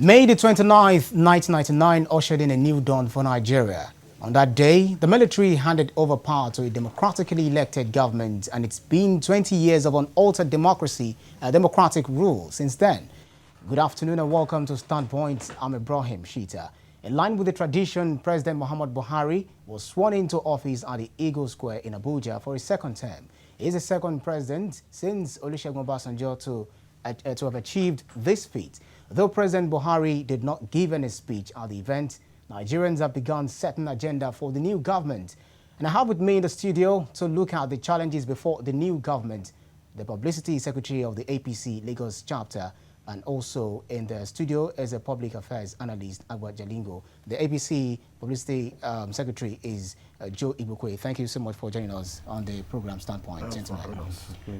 May the 29th, 1999 ushered in a new dawn for Nigeria. On that day, the military handed over power to a democratically elected government, and it's been 20 years of unaltered democracy, democratic rule since then. Good afternoon and welcome to Standpoint. I'm Ibrahim Shita. In line with the tradition, President Muhammad Buhari was sworn into office at the Eagle Square in Abuja for his second term. He is the second president since Olusegun Obasanjo to have achieved this feat. Though President Buhari did not give any speech at the event, Nigerians have begun setting agenda for the new government. And I have with me in the studio to look at the challenges before the new government, the Publicity Secretary of the APC Lagos Chapter, and also in the studio is a Public Affairs Analyst, Agba Jalingo. The APC Publicity Secretary is Joe Igbokwe. Thank you so much for joining us on the program Standpoint, gentlemen.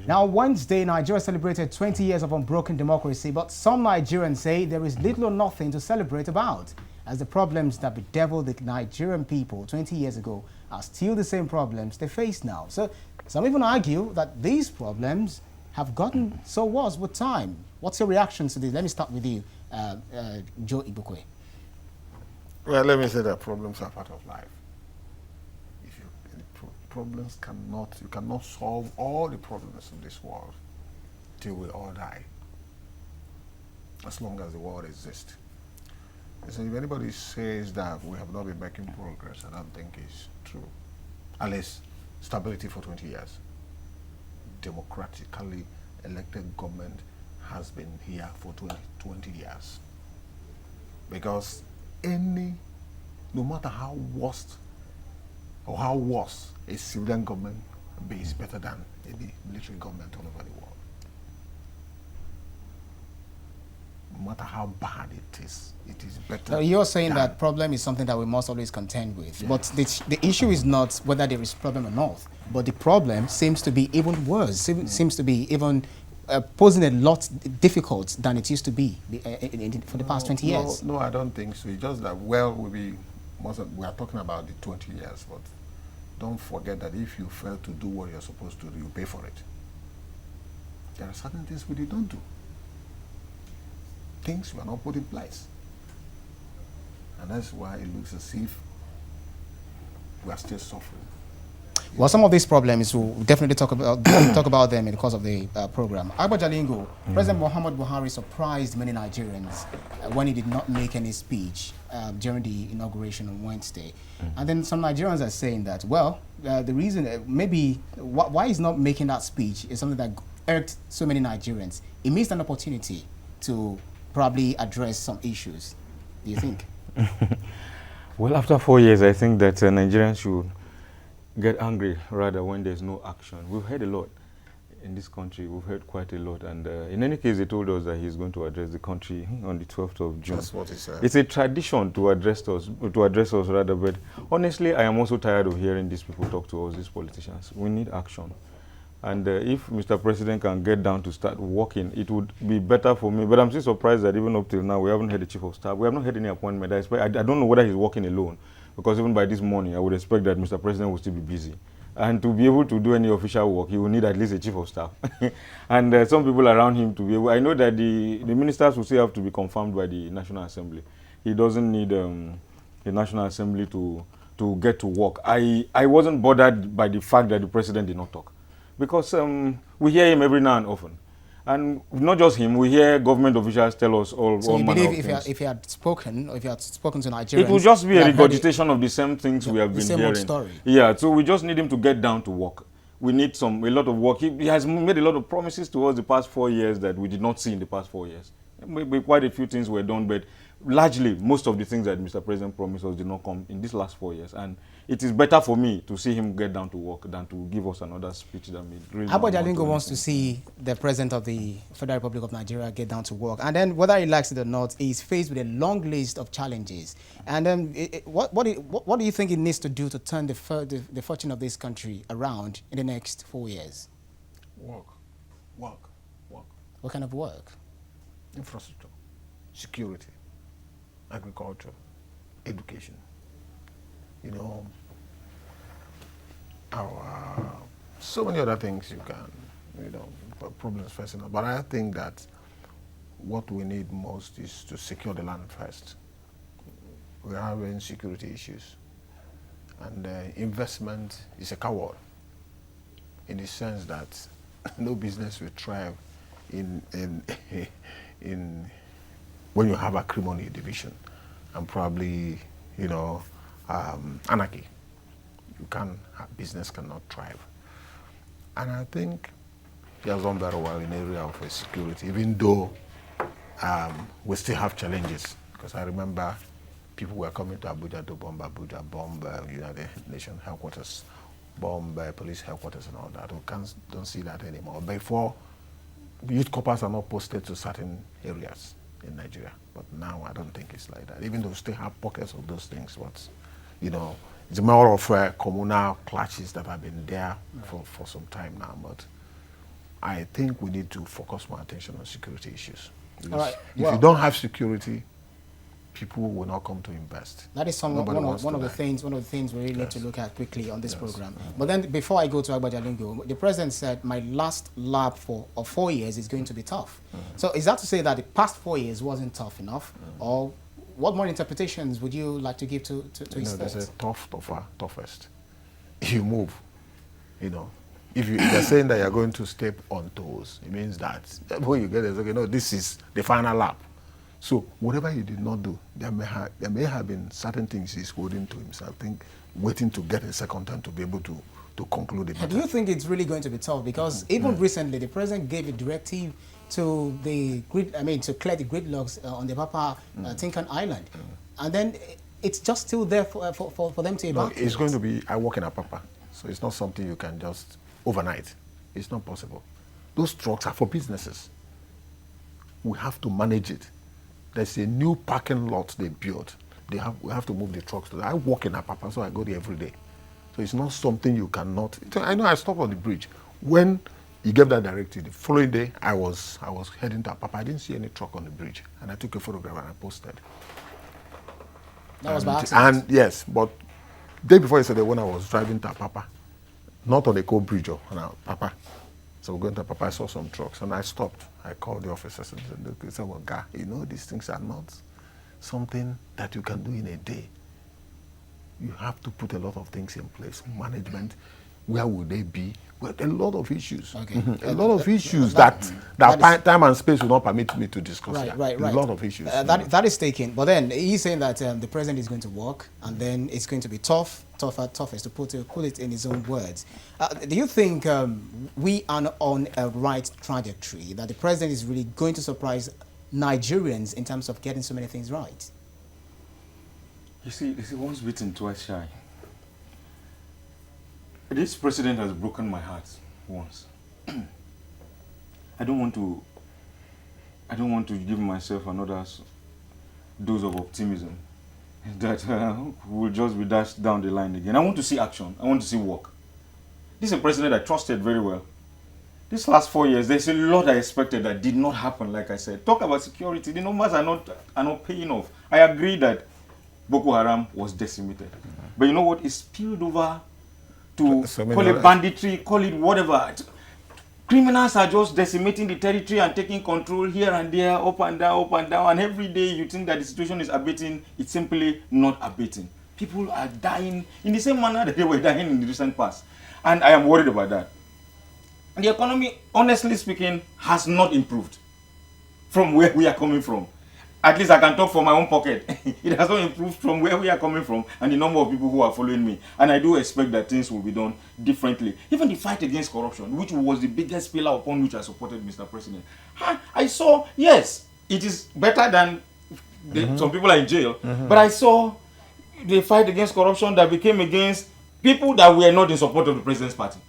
Now, Wednesday, Nigeria celebrated 20 years of unbroken democracy, but some Nigerians say there is little or nothing to celebrate about, as the problems that bedeviled the Nigerian people 20 years ago are still the same problems they face now. So some even argue that these problems have gotten so worse with time. What's your reaction to this? Let me start with you, Joe Igbokwe. Well, let me say that problems are part of life. You cannot solve all the problems in this world till we all die, as long as the world exists. So if anybody says that we have not been making progress, I don't think it's true. At least stability for 20 years. Democratically elected government has been here for 20 years. Because no matter how worst or how worse a civilian government be, is better than any military government all over the world. No matter how bad it is better. So you're saying that problem is something that we must always contend with. Yeah. But the issue is not whether there is problem or not, but the problem seems to be even worse, seems to be even posing a lot difficult than it used to be for the past 20 years. No, I don't think so. It's just that, well, we are talking about the 20 years, but don't forget that if you fail to do what you're supposed to do, you pay for it. There are certain things we did not do. Things were not put in place. And that's why it looks as if we are still suffering. Well, some of these problems, we'll definitely talk about them in the course of the program. Agba Jalingo, President Muhammad Buhari surprised many Nigerians when he did not make any speech during the inauguration on Wednesday. And then some Nigerians are saying that, well, the reason, maybe why he's not making that speech is something that irked so many Nigerians. He missed an opportunity to probably address some issues. Do you think? Well, after 4 years, I think that Nigerians should get angry rather when there's no action. We've heard a lot in this country. We've heard quite a lot, and in any case, he told us that he's going to address the country on the 12th of June. That's what he said. It's a tradition to address us rather, but honestly, I am also tired of hearing these people talk to us, these politicians. We need action. And if Mr. President can get down to start working, it would be better for me. But I'm still surprised that even up till now, we haven't had a chief of staff. We have not had any appointment. I don't know whether he's working alone, because even by this morning, I would expect that Mr. President will still be busy. And to be able to do any official work, he will need at least a chief of staff. And some people around him to be able. I know that the ministers will still have to be confirmed by the National Assembly. He doesn't need the National Assembly to get to work. I wasn't bothered by the fact that the President did not talk, because we hear him every now and often. And not just him, we hear government officials tell us all So you manner believe of if he had spoken, or if he had spoken to Nigerians, it will just be a regurgitation of the same things we have been same hearing. old story. Yeah, so we just need him to get down to work. We need a lot of work. He has made a lot of promises to us the past 4 years that we did not see in the past 4 years. Maybe quite a few things were done, but largely, most of the things that Mr. President promised us did not come in these last 4 years. And it is better for me to see him get down to work than to give us another speech that made really. Agba Jalingo wants to see the President of the Federal Republic of Nigeria get down to work. And then, whether he likes it or not, he's faced with a long list of challenges. And then, what do you think he needs to do to turn the fortune of this country around in the next 4 years? Work. What kind of work? Infrastructure, security, agriculture, education. So many other things you can, problems facing us. But I think that what we need most is to secure the land first. We are having security issues. And investment is a coward in the sense that no business will thrive in when you have acrimony division and probably, you know, anarchy. Business cannot thrive. And I think he has done very well in the area of security, even though we still have challenges. Because I remember people were coming to Abuja to bomb Abuja, bomb United Nations headquarters, bomb police headquarters and all that. We don't see that anymore. Before, youth corps are not posted to certain areas in Nigeria. But now I don't think it's like that. Even though we still have pockets of those things, but, you know, it's more of communal clashes that have been there for some time now. But I think we need to focus more attention on security issues. All right. If you don't have security, people will not come to invest. That is one of the things we really need to look at quickly on this program. But then before I go to Agba Jalingo, the president said my last lap of 4 years is going to be tough. So is that to say that the past 4 years wasn't tough enough? Or what more interpretations would you like to give to his thoughts? There's a tougher, toughest. You move, you know. If you're saying that you're going to step on toes, it means that when you get there, okay, no, this is the final lap. So whatever you did not do, there may have been certain things he's holding to himself, waiting to get a second time to be able to conclude the matter. Do you think it's really going to be tough? Because even recently, the president gave a directive to to clear the gridlocks on the Papa Tinkan Island, and then it's just still there for them to evacuate. No, it's going to be. I work in Apapa, so it's not something you can just overnight. It's not possible. Those trucks are for businesses. We have to manage it. There's a new parking lot they built. We have to move the trucks to that. I work in Apapa, so I go there every day. So it's not something you cannot. I know I stopped on the bridge. When he gave that directive, the following day I was heading to Apapa. I didn't see any truck on the bridge, and I took a photograph and I posted. That was by accident. And yes, but day before yesterday when I was driving to Apapa, not on the coal bridge, on Apapa. So we're going to Apapa, I saw some trucks, and I stopped. I called the officers and said, look, it's well, guy, you know, these things are not something that you can do in a day. You have to put a lot of things in place. Management, where would they be? Well, a lot of issues. Okay. A lot of issues that time and space will not permit me to discuss. Right. A lot of issues. That is taken. But then he's saying that the president is going to work, and then it's going to be toughest to put it in his own words. Do you think we are on a right trajectory, that the president is really going to surprise Nigerians in terms of getting so many things right? You see, once bitten, twice shy. This president has broken my heart once. I don't want to give myself another dose of optimism that will just be dashed down the line again. I want to see action. I want to see work. This is a president I trusted very well. These last 4 years, there's a lot I expected that did not happen, like I said. Talk about security. The numbers are not paying off. I agree that Boko Haram was decimated. But you know what? It spilled over to call it banditry, call it whatever. Criminals are just decimating the territory and taking control here and there, up and down, and every day you think that the situation is abating. It's simply not abating. People are dying in the same manner that they were dying in the recent past. And I am worried about that. And the economy, honestly speaking, has not improved from where we are coming from. At least I can talk for my own pocket. It has not improved from where we are coming from and the number of people who are following me. And I do expect that things will be done differently. Even the fight against corruption, which was the biggest pillar upon which I supported Mr. President. I saw, yes, it is better than some people are in jail. But I saw the fight against corruption that became against people that were not in support of the president's party.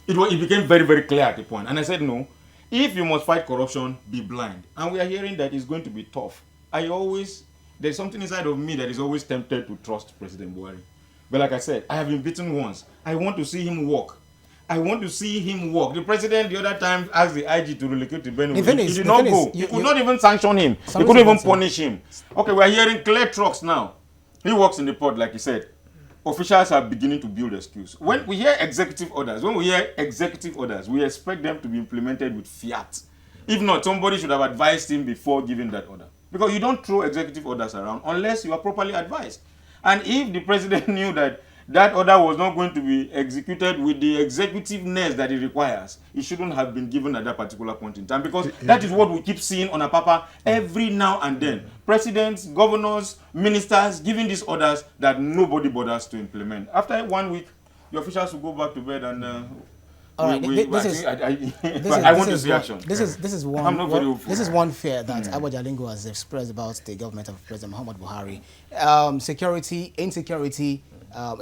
It became very, very clear at the point. And I said, no. If you must fight corruption, be blind. And we are hearing that it's going to be tough. There's something inside of me that is always tempted to trust President Buhari. But like I said, I have been beaten once. I want to see him walk. The president the other time asked the IG to relocate to Benue. He did not go. He could not even sanction him. He couldn't even punish him. Okay, we are hearing clear trucks now. He works in the port, like he said. Officials are beginning to build excuse. When we hear executive orders, we expect them to be implemented with fiat. If not, somebody should have advised him before giving that order. Because you don't throw executive orders around unless you are properly advised. And if the president knew that that order was not going to be executed with the executiveness that it requires, it shouldn't have been given at that particular point in time, because that is what we keep seeing on a papa every now and then. Presidents, governors, ministers giving these orders that nobody bothers to implement. After 1 week, the officials will go back to bed and all right, I want to see action. This is one. I'm not very hopeful. This is one fear that Agba Jalingo has expressed about the government of President Muhammad Buhari. Security, insecurity,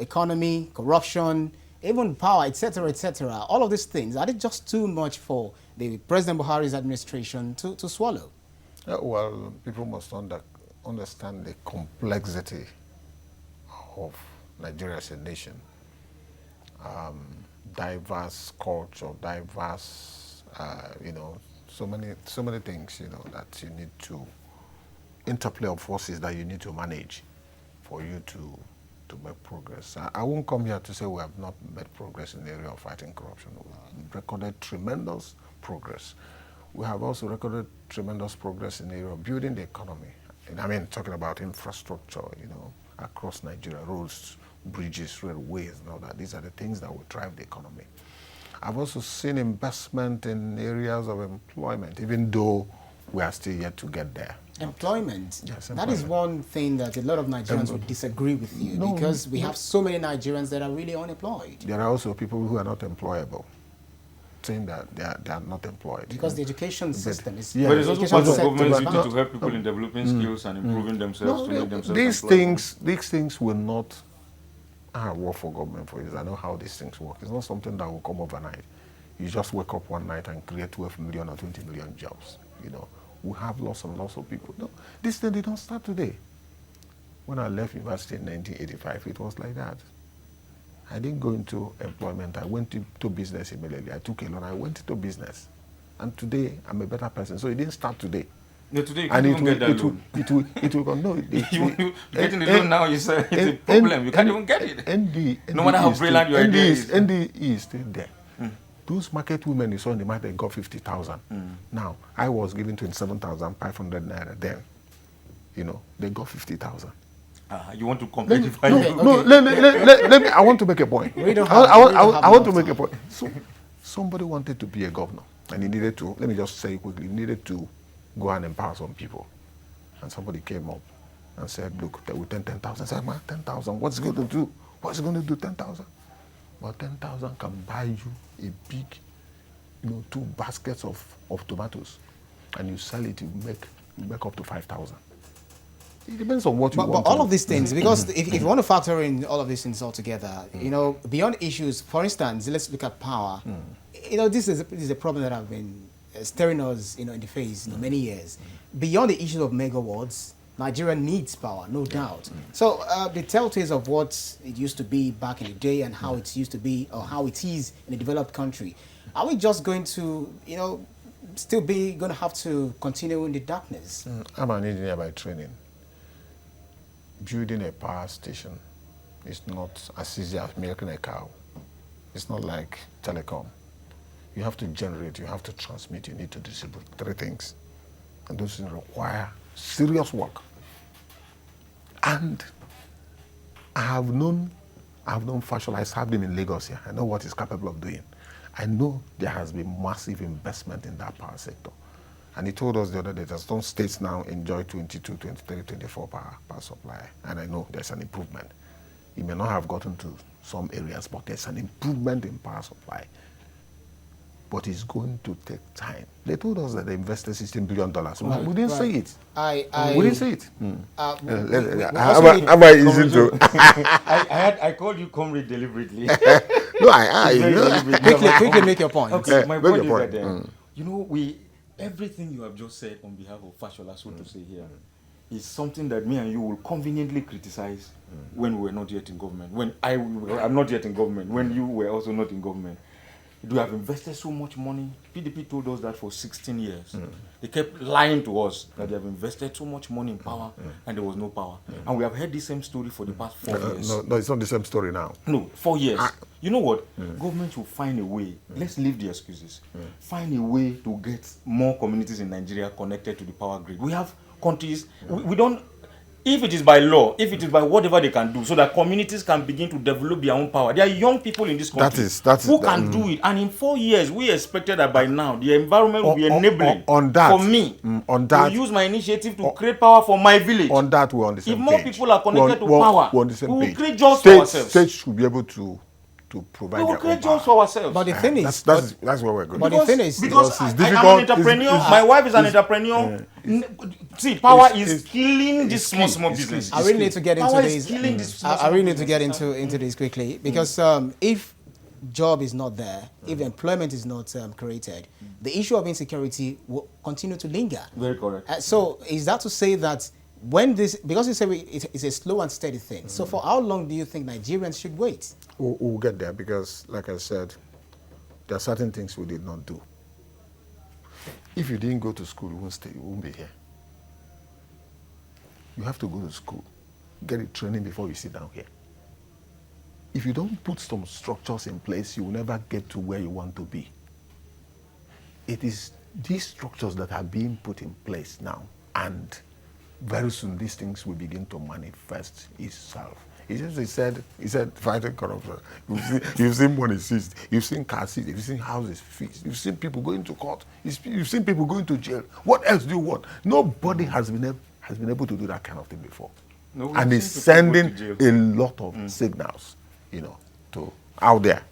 economy, corruption, even power, etc., etc. All of these things, are they just too much for the President Buhari's administration to swallow? Well, people must understand the complexity of Nigeria as a nation. Diverse culture, diverse, so many things, that you need to, interplay of forces that you need to manage for you to make progress. I won't come here to say we have not made progress in the area of fighting corruption. We've recorded tremendous progress. We have also recorded tremendous progress in the area of building the economy. And I mean, talking about infrastructure, across Nigeria, roads, bridges, railways, and all that. These are the things that will drive the economy. I've also seen investment in areas of employment, even though we are still yet to get there. Employment. Yes, That is one thing that a lot of Nigerians would disagree with you, because we have so many Nigerians that are really unemployed. There are also people who are not employable, saying that they are not employed. Because the education system is... But it's also part of government's duty to help people in developing developing skills and improving themselves to make themselves these things will not work for government for years. I know how these things work. It's not something that will come overnight. You just wake up one night and create 12 million or 20 million jobs. We have lots and lots of people. No, this thing, they don't start today. When I left university in 1985, it was like that. I didn't go into employment. I went into business immediately. I took a loan. I went into business. And today, I'm a better person. So it didn't start today. No, today you can't even get that loan. It will no. Getting the loan now is a problem. You can't even get it. No matter how brilliant your idea is. NDE is still there. Those market women you saw in the market got 50,000. Now, I was given 27,500 naira then. They got 50,000. You want to compete? Let me. I want to make a point. I want to make a point. So, somebody wanted to be a governor, and he needed to. Let me just say quickly. He needed to go and empower some people, and somebody came up and said, "Look, they will 10,000." I said, "Man, 10,000. What's it going to do? What's it going to do? 10,000? But 10,000 can buy you a big, 2 baskets of tomatoes, and you sell it. You make up to 5,000." It depends on what you want. But all of these things, because if you want to factor in all of these things all together, beyond issues, for instance, let's look at power. This is a problem that have been staring us, in the face, many years. Beyond the issue of megawatts, Nigeria needs power, no doubt. So the telltales of what it used to be back in the day and how it used to be, or how it is in a developed country, are we just going to, still going to have to continue in the darkness? I'm an engineer by training. Building a power station is not as easy as milking a cow. It's not like telecom. You have to generate, you have to transmit, you need to distribute 3 things. And those things require serious work. And I have known Fashola. I served him in Lagos here. I know what he's capable of doing. I know there has been massive investment in that power sector. And he told us the other day that some states now enjoy 22, 23, 24 power supply. And I know there's an improvement. He may not have gotten to some areas, but there's an improvement in power supply. But it's going to take time. They told us that they invested $16 billion. We didn't say it. We didn't say it. I called you comrade deliberately. Quickly make your point. Okay, my point is that everything you have just said on behalf of Fashola, so to say here, is something that me and you will conveniently criticize when we were not yet in government. When I'm not yet in government, when you were also not in government. We have invested so much money. PDP told us that for 16 years. They kept lying to us that they have invested so much money in power and there was no power. And we have heard the same story for the past 4 years. No, it's not the same story now. No, 4 years. You know what? Government will find a way. Let's leave the excuses. Find a way to get more communities in Nigeria connected to the power grid. We have countries, we don't, if it is by law, if it is by whatever they can do, so that communities can begin to develop their own power. There are young people in this country who can do it. And in 4 years, we expected that by now, the environment will be enabling for me to use my initiative to create power for my village. On that, we're on the same page. If more people are connected to power, we're on the same we will page. create jobs for ourselves. States should be able to provide we will create jobs for ourselves. But the thing is, that's where we're going. But the thing is, because it's difficult. I'm an entrepreneur. My wife is an entrepreneur. See, power is killing this small business. I really need to get into this. I really need to get into this quickly, because if job is not there, if employment is not created, the issue of insecurity will continue to linger. Very correct. So is that to say that when this, because you say it's a slow and steady thing, so for how long do you think Nigerians should wait? We'll get there, because, like I said, there are certain things we did not do. If you didn't go to school, you won't be here. You have to go to school, get a training before you sit down here. If you don't put some structures in place, you will never get to where you want to be. It is these structures that are being put in place now, and very soon these things will begin to manifest itself. He said, fighting corruption. You've seen money seized. You've seen cars seized. You've seen houses fixed. You've seen people going to court. You've seen people going to jail. What else do you want? Nobody has been able to do that kind of thing before. No, and it's sending a lot of signals, to out there.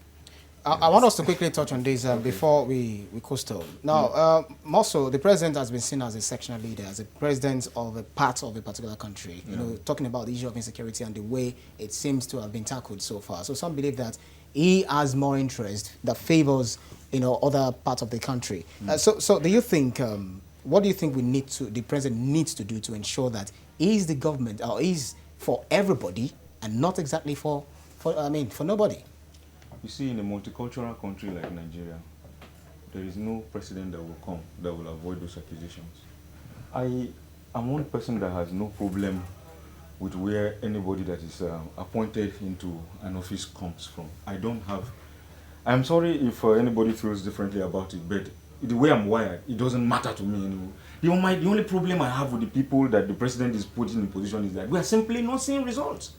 I want us to quickly touch on this before we coast on. Now, also, the president has been seen as a sectional leader, as a president of a part of a particular country, talking about the issue of insecurity and the way it seems to have been tackled so far. So some believe that he has more interest that favors, other parts of the country. So do you think, what do you think the president needs to do to ensure that he's the government, or he's for everybody and not exactly for nobody? You see, in a multicultural country like Nigeria, there is no president that will come that will avoid those accusations. I am one person that has no problem with where anybody that is appointed into an office comes from. I'm sorry if anybody feels differently about it, but the way I'm wired, it doesn't matter to me anymore. The only problem I have with the people that the president is putting in position is that we are simply not seeing results.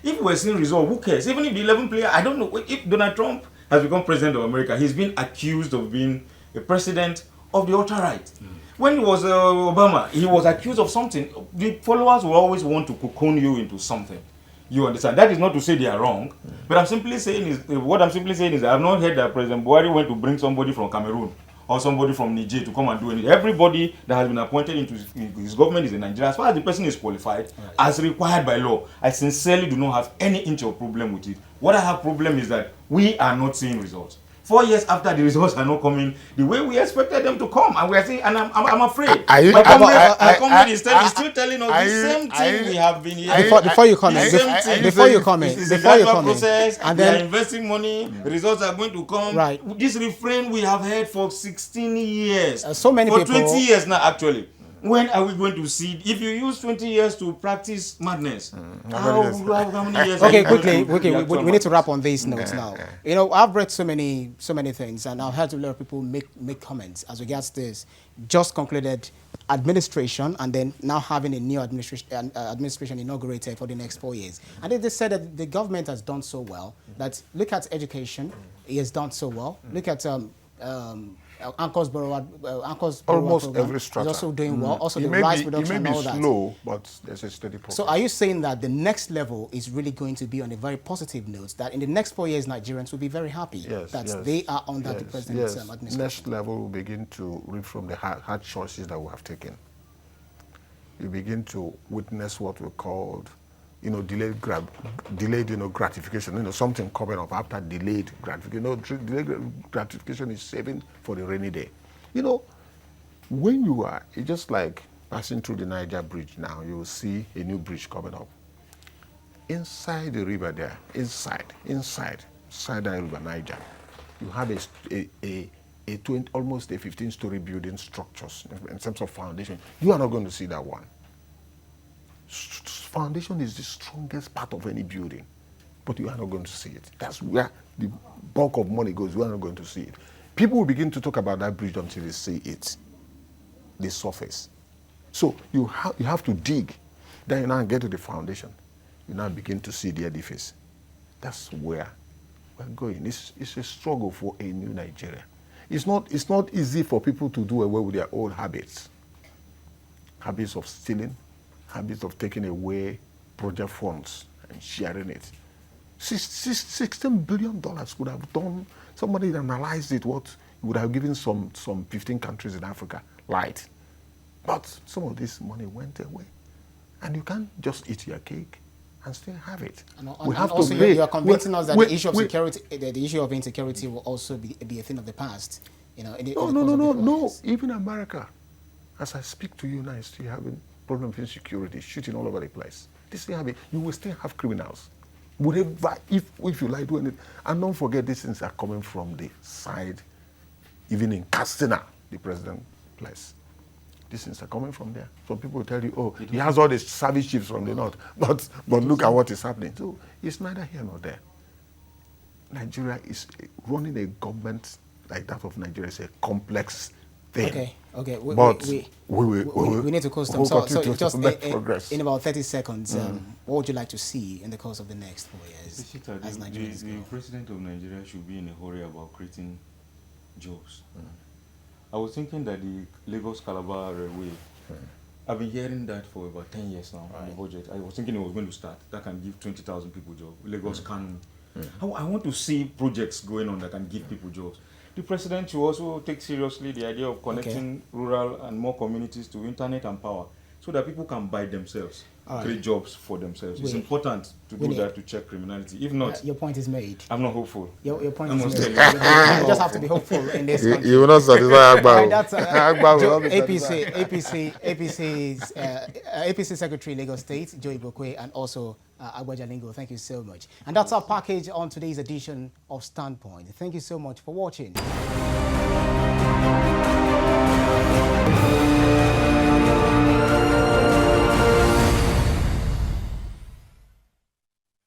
If we're seeing results, who cares? Even if the 11 player, I don't know, if Donald Trump has become president of America, he's been accused of being a president of the alt-right. When he was Obama, he was accused of something. The followers will always want to cocoon you into something. You understand? That is not to say they are wrong, but what I'm simply saying is that I've not heard that President Buhari went to bring somebody from Cameroon or somebody from Niger to come and do anything. Everybody that has been appointed into his government is in Nigeria. As far as the person is qualified, as required by law, I sincerely do not have any inch of problem with it. What I have problem is that we are not seeing results. 4 years after, the results are not coming the way we expected them to come, and we are saying, and I'm afraid. My comrade is still telling us the same thing we have been here. Before you comment, it's a gradual process. And then we are investing money. The results are going to come. Right. This refrain we have heard for 16 years. So many for people. 20 years now, actually. When are we going to see? If you use 20 years to practice madness, how many years? Okay, quickly, we need to wrap on these notes now. I've read so many things, and I've heard a lot of people make comments as regards this just concluded administration, and then now having a new administration inaugurated for the next 4 years. And they said that the government has done so well. That look at education, it has done so well. Look at Anchor's almost every strata is also doing well. Also, the rice production and all that. It may be slow, but there's a steady progress. So, are you saying that the next level is really going to be on a very positive note? That in the next 4 years, Nigerians will be very happy that they are under the president's administration. Next level will begin to reap from the hard choices that we have taken. You begin to witness what we called, delayed gratification. Something coming up after delayed gratification. Delayed gratification is saving for the rainy day. When you are, it's just like passing through the Niger Bridge now. You will see a new bridge coming up. Inside the river there, inside the river Niger, you have almost a 15-story building structures in terms of foundation. You are not going to see that one. Foundation is the strongest part of any building. but you are not going to see it. That's where the bulk of money goes. You are not going to see it. People will begin to talk about that bridge until they see it, the surface. So you have to dig. Then you now get to the foundation. You now begin to see the edifice. That's where we're going. It's a struggle for a new Nigeria. It's not easy for people to do away with their old habits. Habits of stealing, habits of taking away project funds and sharing it. $16 billion could have done, somebody analyzed it, what would have given some 15 countries in Africa light. But some of this money went away. And you can't just eat your cake and still have it. We have also to you are convincing us that the issue of security, the issue of insecurity will also be a thing of the past. You know, no. Even America, as I speak to you now, is still having problems with insecurity, shooting all over the place. You will still have criminals. Whatever, if you like doing it. And don't forget, these things are coming from the side, even in Castina, the president place. These things are coming from there. Some people will tell you, oh, he has all these savage chiefs from the north, but look at what is happening. So it's neither here nor there. Nigeria is running a government like that of Nigeria is a complex thing. Okay. We need to close them. So just in about 30 seconds, what would you like to see in the course of the next 4 years? The president of Nigeria should be in a hurry about creating jobs. I was thinking that the Lagos-Calabar Railway, I've been hearing that for about 10 years now in the budget. I was thinking it was going to start. That can give 20,000 people jobs. Lagos can. I want to see projects going on that can give people jobs. The president should also take seriously the idea of connecting rural and more communities to internet and power so that people can buy themselves, create jobs for themselves. It's important to do that to check criminality. If not, your point is made. I'm not hopeful. Your point is made. You just have to be hopeful in this country. You will not satisfy Agba. That's APC Secretary, Lagos State, Joe Igbokwe, and also Agba Jalingo. Thank you so much. And that's our package on today's edition of Standpoint. Thank you so much for watching.